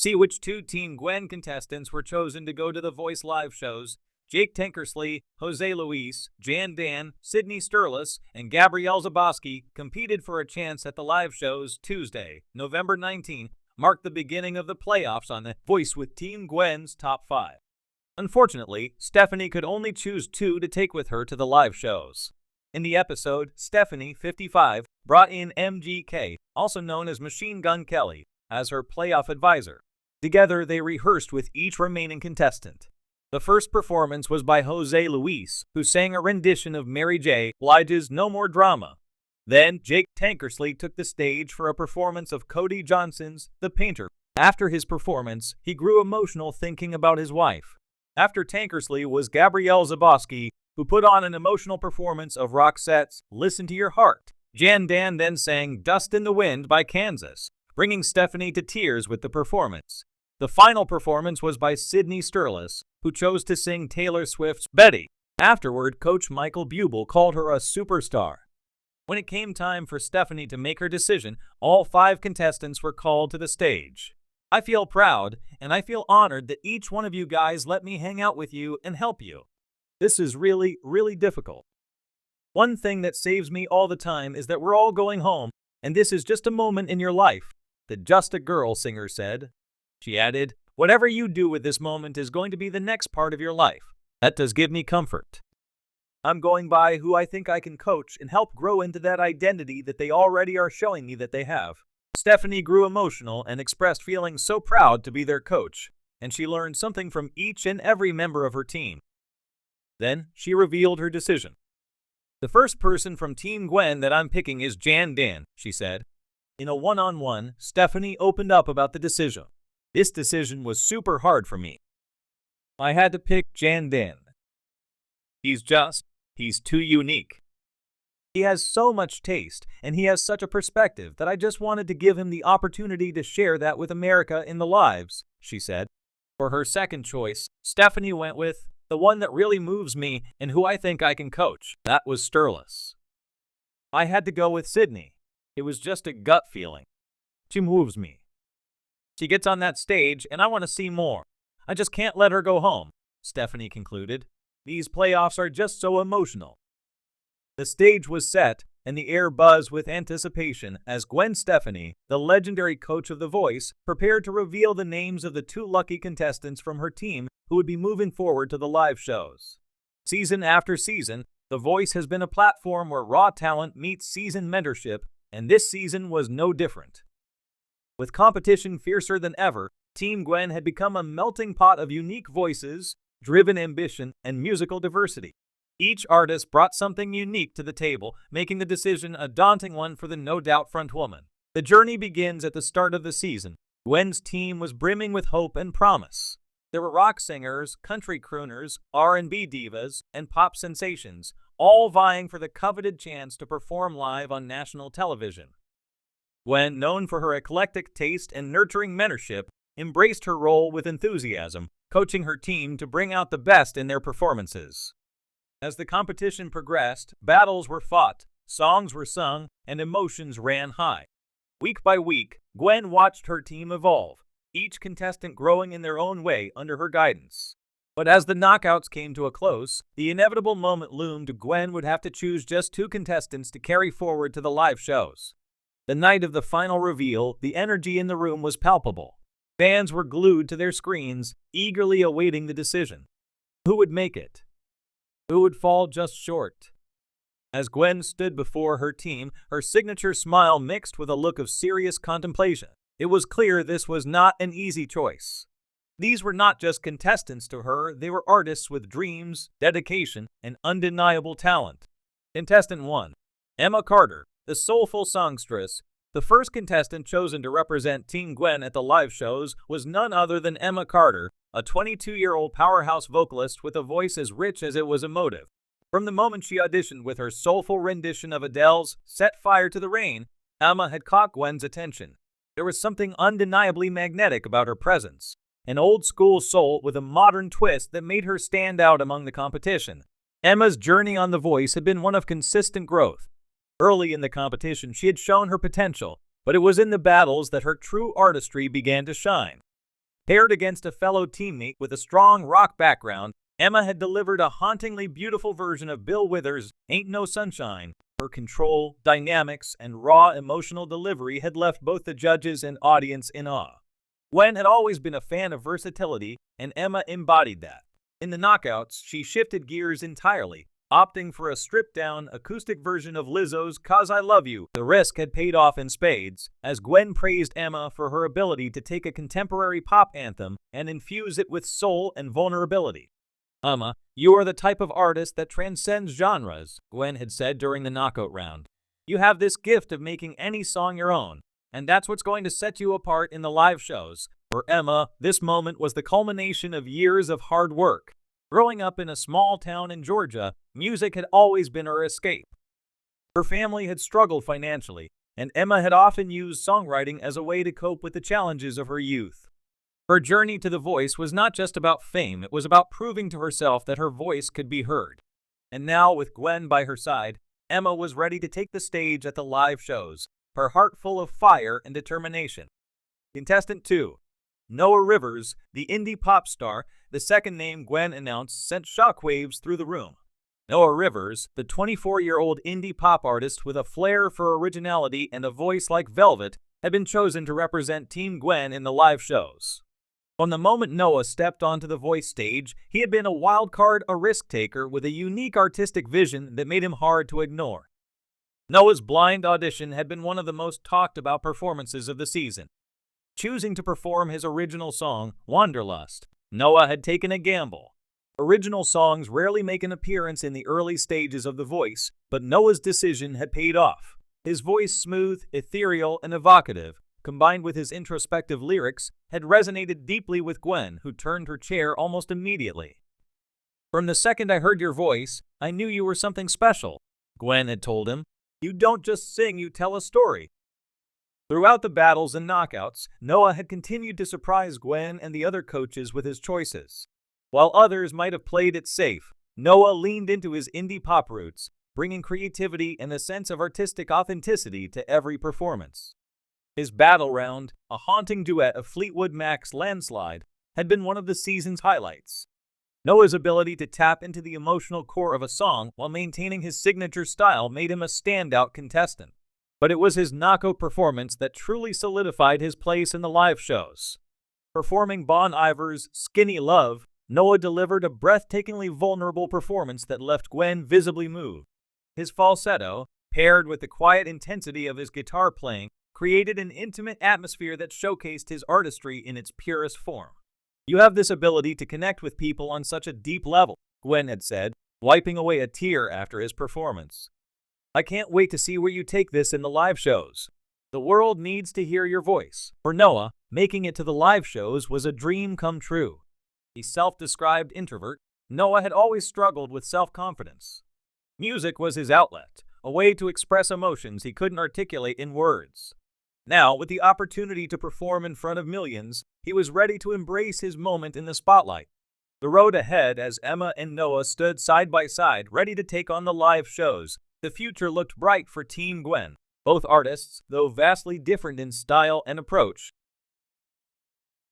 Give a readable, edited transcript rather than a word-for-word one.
See which two Team Gwen contestants were chosen to go to the Voice live shows. Jake Tankersley, Jose Luis, Jan Dan, Sydney Sturlas, and Gabrielle Zaboski competed for a chance at the live shows. Tuesday, November 19, marked the beginning of the playoffs on the Voice with Team Gwen's top 5. Unfortunately, Stephanie could only choose 2 to take with her to the live shows. In the episode, Stephanie, 55, brought in MGK, also known as Machine Gun Kelly, as her playoff advisor. Together, they rehearsed with each remaining contestant. The first performance was by Jose Luis, who sang a rendition of Mary J. Blige's No More Drama. Then, Jake Tankersley took the stage for a performance of Cody Johnson's The Painter. After his performance, he grew emotional thinking about his wife. After Tankersley was Gabrielle Zaboski, who put on an emotional performance of Roxette's Listen to Your Heart. Jan Dan then sang Dust in the Wind by Kansas, bringing Stephanie to tears with the performance. The final performance was by Sydney Sturlas, who chose to sing Taylor Swift's Betty. Afterward, Coach Michael Buble called her a superstar. When it came time for Stephanie to make her decision, all 5 contestants were called to the stage. I feel proud, and I feel honored that each one of you guys let me hang out with you and help you. This is really, really difficult. One thing that saves me all the time is that we're all going home, and this is just a moment in your life, the Just a Girl singer said. She added, whatever you do with this moment is going to be the next part of your life. That does give me comfort. I'm going by who I think I can coach and help grow into that identity that they already are showing me that they have. Stephanie grew emotional and expressed feeling so proud to be their coach, and she learned something from each and every member of her team. Then she revealed her decision. The first person from Team Gwen that I'm picking is Jan Dan, she said. In a one-on-one, Stephanie opened up about the decision. This decision was super hard for me. I had to pick Jan Dan. He's too unique. He has so much taste, and he has such a perspective that I just wanted to give him the opportunity to share that with America in the lives, she said. For her second choice, Stephanie went with the one that really moves me and who I think I can coach. That was Sturlas. I had to go with Sydney. It was just a gut feeling. She moves me. She gets on that stage, and I want to see more. I just can't let her go home, Stephanie concluded. These playoffs are just so emotional. The stage was set, and the air buzzed with anticipation as Gwen Stefani, the legendary coach of The Voice, prepared to reveal the names of the 2 lucky contestants from her team who would be moving forward to the live shows. Season after season, The Voice has been a platform where raw talent meets seasoned mentorship, and this season was no different. With competition fiercer than ever, Team Gwen had become a melting pot of unique voices, driven ambition, and musical diversity. Each artist brought something unique to the table, making the decision a daunting one for the No Doubt frontwoman. The journey begins at the start of the season. Gwen's team was brimming with hope and promise. There were rock singers, country crooners, R&B divas, and pop sensations, all vying for the coveted chance to perform live on national television. Gwen, known for her eclectic taste and nurturing mentorship, embraced her role with enthusiasm, coaching her team to bring out the best in their performances. As the competition progressed, battles were fought, songs were sung, and emotions ran high. Week by week, Gwen watched her team evolve, each contestant growing in their own way under her guidance. But as the knockouts came to a close, the inevitable moment loomed. Gwen would have to choose just 2 contestants to carry forward to the live shows. The night of the final reveal, the energy in the room was palpable. Fans were glued to their screens, eagerly awaiting the decision. Who would make it? Who would fall just short? As Gwen stood before her team, her signature smile mixed with a look of serious contemplation. It was clear this was not an easy choice. These were not just contestants to her, they were artists with dreams, dedication, and undeniable talent. Contestant 1. Emma Carter, the soulful songstress. The first contestant chosen to represent Team Gwen at the live shows was none other than Emma Carter, a 22-year-old powerhouse vocalist with a voice as rich as it was emotive. From the moment she auditioned with her soulful rendition of Adele's Set Fire to the Rain, Emma had caught Gwen's attention. There was something undeniably magnetic about her presence, an old-school soul with a modern twist that made her stand out among the competition. Emma's journey on The Voice had been one of consistent growth. Early in the competition, she had shown her potential, but it was in the battles that her true artistry began to shine. Paired against a fellow teammate with a strong rock background, Emma had delivered a hauntingly beautiful version of Bill Withers' Ain't No Sunshine. Her control, dynamics, and raw emotional delivery had left both the judges and audience in awe. Gwen had always been a fan of versatility, and Emma embodied that. In the knockouts, she shifted gears entirely, opting for a stripped-down, acoustic version of Lizzo's "'Cause I Love You." The risk had paid off in spades, as Gwen praised Emma for her ability to take a contemporary pop anthem and infuse it with soul and vulnerability. "Emma, you are the type of artist that transcends genres," Gwen had said during the knockout round. "You have this gift of making any song your own, and that's what's going to set you apart in the live shows." For Emma, this moment was the culmination of years of hard work. Growing up in a small town in Georgia, music had always been her escape. Her family had struggled financially, and Emma had often used songwriting as a way to cope with the challenges of her youth. Her journey to The Voice was not just about fame, it was about proving to herself that her voice could be heard. And now, with Gwen by her side, Emma was ready to take the stage at the live shows, her heart full of fire and determination. Contestant 2. Noah Rivers, the indie pop star, the second name Gwen announced, sent shockwaves through the room. Noah Rivers, the 24-year-old indie pop artist with a flair for originality and a voice like velvet, had been chosen to represent Team Gwen in the live shows. From the moment Noah stepped onto the Voice stage, he had been a wild card, a risk-taker with a unique artistic vision that made him hard to ignore. Noah's blind audition had been one of the most talked-about performances of the season. Choosing to perform his original song, Wanderlust, Noah had taken a gamble. Original songs rarely make an appearance in the early stages of The Voice, but Noah's decision had paid off. His voice, smooth, ethereal, and evocative, combined with his introspective lyrics, had resonated deeply with Gwen, who turned her chair almost immediately. "From the second I heard your voice, I knew you were something special," Gwen had told him. "You don't just sing, you tell a story." Throughout the battles and knockouts, Noah had continued to surprise Gwen and the other coaches with his choices. While others might have played it safe, Noah leaned into his indie pop roots, bringing creativity and a sense of artistic authenticity to every performance. His battle round, a haunting duet of Fleetwood Mac's "Landslide," had been one of the season's highlights. Noah's ability to tap into the emotional core of a song while maintaining his signature style made him a standout contestant. But it was his knockout performance that truly solidified his place in the live shows. Performing Bon Iver's "Skinny Love," Noah delivered a breathtakingly vulnerable performance that left Gwen visibly moved. His falsetto, paired with the quiet intensity of his guitar playing, created an intimate atmosphere that showcased his artistry in its purest form. "You have this ability to connect with people on such a deep level," Gwen had said, wiping away a tear after his performance. "I can't wait to see where you take this in the live shows. The world needs to hear your voice." For Noah, making it to the live shows was a dream come true. A self-described introvert, Noah had always struggled with self-confidence. Music was his outlet, a way to express emotions he couldn't articulate in words. Now, with the opportunity to perform in front of millions, he was ready to embrace his moment in the spotlight. The road ahead, as Emma and Noah stood side by side, ready to take on the live shows, the future looked bright for Team Gwen. Both artists, though vastly different in style and approach,